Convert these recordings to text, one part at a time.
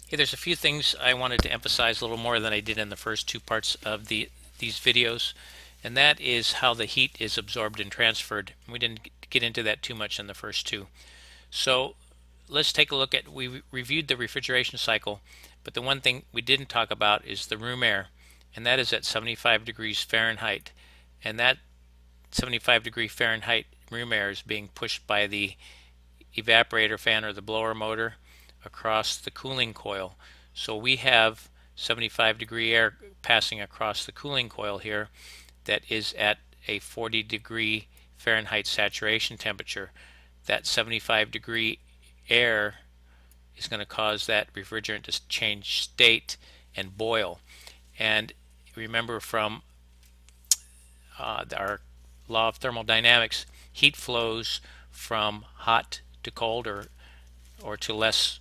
Hey, there's a few things I wanted to emphasize a little more than I did in the first two parts of these videos, and that is how the heat is absorbed and transferred. We didn't get into that too much in the first two. So let's take a look at, we reviewed the refrigeration cycle, but the one thing we didn't talk about is the room air, and that is at 75 degrees Fahrenheit. And that 75-degree Fahrenheit room air is being pushed by the evaporator fan or the blower motor across the cooling coil. So we have 75-degree air passing across the cooling coil here that is at a 40-degree Fahrenheit saturation temperature. That 75-degree air is going to cause that refrigerant to change state and boil. And remember from our law of thermodynamics, heat flows from hot to cold, or to less,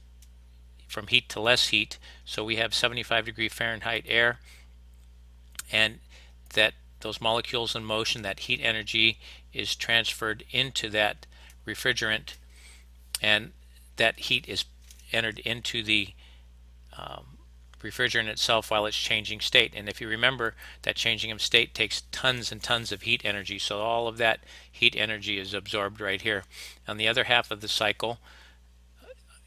from heat to less heat. So we have 75-degree Fahrenheit air, and that those molecules in motion, that heat energy is transferred into that refrigerant, and that heat is entered into the refrigerant itself while it's changing state. And if you remember, that changing of state takes tons and tons of heat energy, so all of that heat energy is absorbed right here. On the other half of the cycle,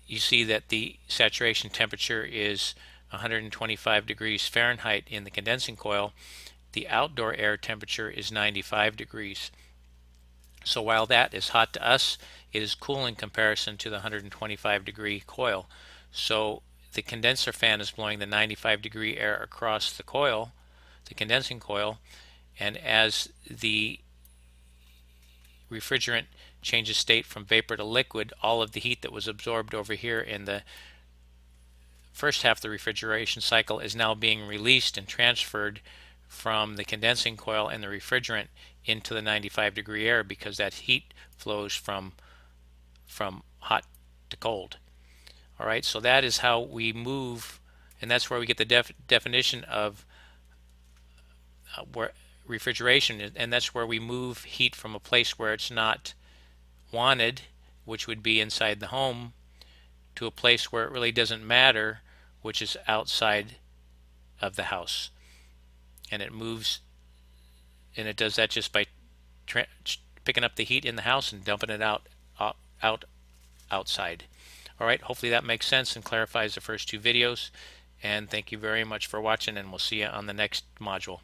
you see that the saturation temperature is 125 degrees Fahrenheit in the condensing coil. The outdoor air temperature is 95 degrees. So while that is hot to us, it is cool in comparison to the 125 degree coil. So the condenser fan is blowing the 95 degree air across the coil, the condensing coil, and as the refrigerant changes state from vapor to liquid, all of the heat that was absorbed over here in the first half of the refrigeration cycle is now being released and transferred from the condensing coil and the refrigerant into the 95 degree air, because that heat flows from hot to cold. All right, so that is how we move, and that's where we get the definition of where refrigeration is, and that's where we move heat from a place where it's not wanted, which would be inside the home, to a place where it really doesn't matter, which is outside of the house. And it moves, and it does that just by picking up the heat in the house and dumping it outside. All right, hopefully that makes sense and clarifies the first two videos. And thank you very much for watching, and we'll see you on the next module.